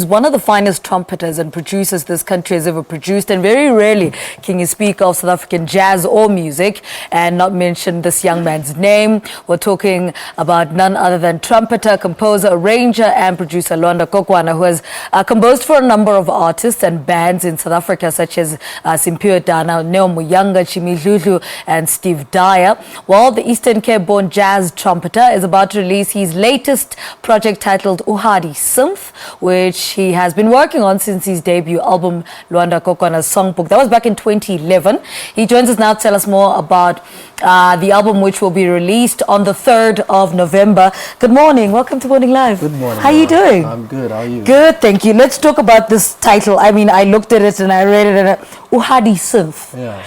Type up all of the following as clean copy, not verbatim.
One of the finest trumpeters and producers this country has ever produced, and very rarely can you speak of South African jazz or music and not mention this young man's name. We're talking about none other than trumpeter, composer, arranger and producer Lwanda Gogwana, who has composed for a number of artists and bands in South Africa such as Simphiwe Dana, Muyanga, Dludlu and Steve Dyer. Well, the Eastern Cape-born jazz trumpeter is about to release his latest project titled Uhadi Synth, which he has been working on since his debut album, Lwanda Gogwana's Songbook. That was back in 2011. He joins us now to tell us more about the album, which will be released on the 3rd of November. Good morning. Welcome to Morning Live. Good morning. How are you doing? I'm good. How are you? Good, thank you. Let's talk about this title. I mean, I looked at it and I read it and Uhadi Synth. Yeah.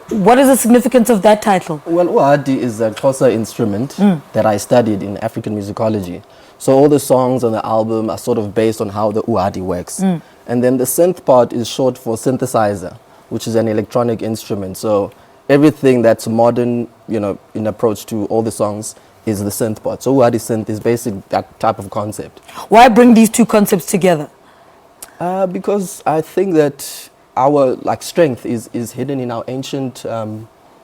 What is the significance of that title? Well, Uhadi is a Xhosa instrument that I studied in African musicology. So all the songs on the album are sort of based on how the Uhadi works. And then the synth part is short for synthesizer, which is an electronic instrument. So everything that's modern, you know, in approach to all the songs is the synth part. So Uhadi Synth is basically that type of concept. Why bring these two concepts together? Because I think that our strength is hidden in our ancient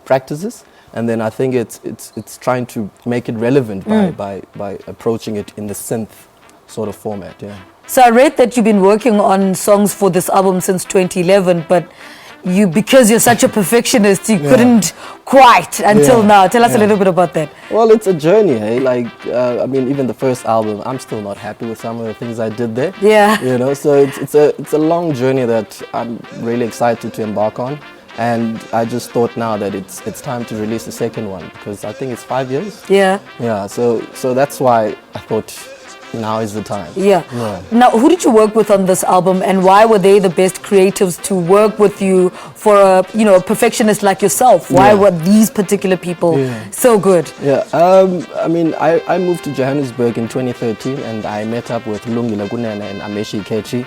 practices. And then I think it's trying to make it relevant by approaching it in the synth sort of format. Yeah. So I read that you've been working on songs for this album since 2011, but because you're such a perfectionist, you couldn't quite until now. Tell us a little bit about that. Well, it's a journey, hey? I mean, even the first album, I'm still not happy with some of the things I did there. Yeah. You know, so it's a long journey that I'm really excited to embark on. And I just thought now that it's time to release the second one, because I think it's 5 years. Yeah. Yeah, so that's why I thought now is the time. Yeah. Now, who did you work with on this album, and why were they the best creatives to work with you for a perfectionist like yourself? Why were these particular people so good? Yeah, I mean, I moved to Johannesburg in 2013, and I met up with Dludlu and Steve Dyer.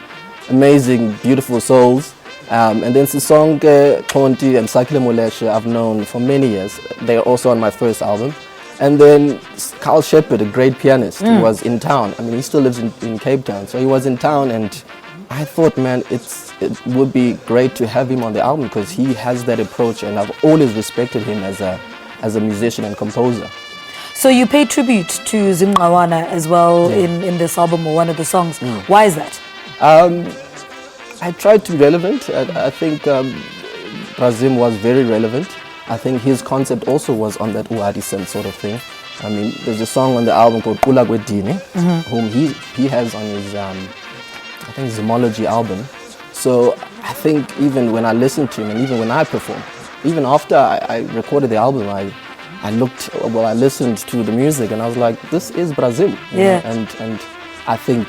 Amazing, beautiful souls. And then Sisonke, Tonti and Sakile Moleshe I've known for many years. They're also on my first album. And then Carl Shepard, a great pianist, he was in town. I mean, he still lives in Cape Town. So he was in town, and I thought, man, it would be great to have him on the album, because he has that approach, and I've always respected him as a musician and composer. So you pay tribute to Zimqawana as well in this album, or one of the songs. Why is that? I tried to be relevant. I think Brazim was very relevant. I think his concept also was on that Uhadi Synth sort of thing. I mean, there's a song on the album called Kula Kwedini, whom he has on his, I think, Zymology album. So I think even when I listened to him, and even when I performed, even after I recorded the album, I listened to the music, and I was like, this is Brazil. Yeah. And I think,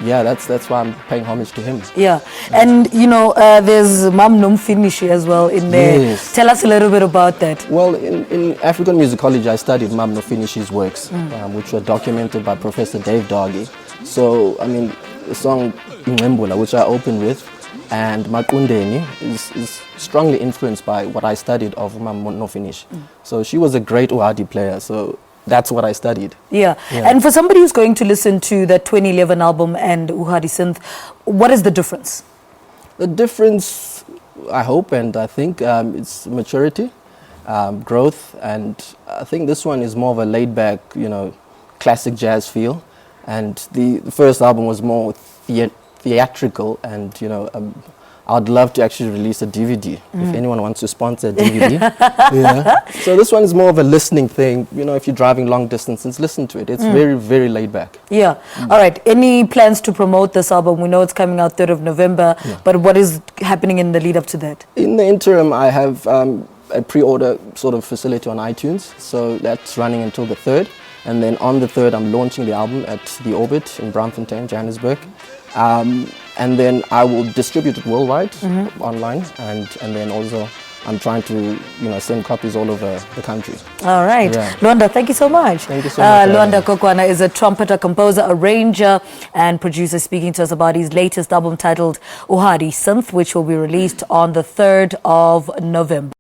yeah, that's why I'm paying homage to him. Yeah, and there's Mam Nom Finishi as well in there. Yes. Tell us a little bit about that. Well, in African musicology, I studied Mam Nom Finishi's works, which were documented by Professor Dave Doggy. So, I mean, the song Ngembula, which I opened with, and Makundeni is strongly influenced by what I studied of Mam Nom Finishi. So she was a great Uhadi player. So that's what I studied. Yeah. And for somebody who's going to listen to the 2011 album and Uhadi Synth, what is the difference? The difference, I hope and I think, it's maturity, growth, and I think this one is more of a laid-back, classic jazz feel. And the first album was more theatrical, and I'd love to actually release a DVD if anyone wants to sponsor a DVD. So this one is more of a listening thing. If you're driving long distances, listen to it. It's very, very laid back. Yeah. All right. Any plans to promote this album? We know it's coming out 3rd of November, but what is happening in the lead up to that? In the interim, I have a pre-order sort of facility on iTunes. So that's running until the 3rd. And then on the 3rd, I'm launching the album at the Orbit in Braamfontein, Johannesburg. And then I will distribute it worldwide online, and then also I'm trying to send copies all over the country. All right. Lwanda, thank you so much. Thank you so much. Lwanda Gogwana is a trumpeter, composer, arranger and producer, speaking to us about his latest album titled Uhadi Synth, which will be released on the 3rd of November.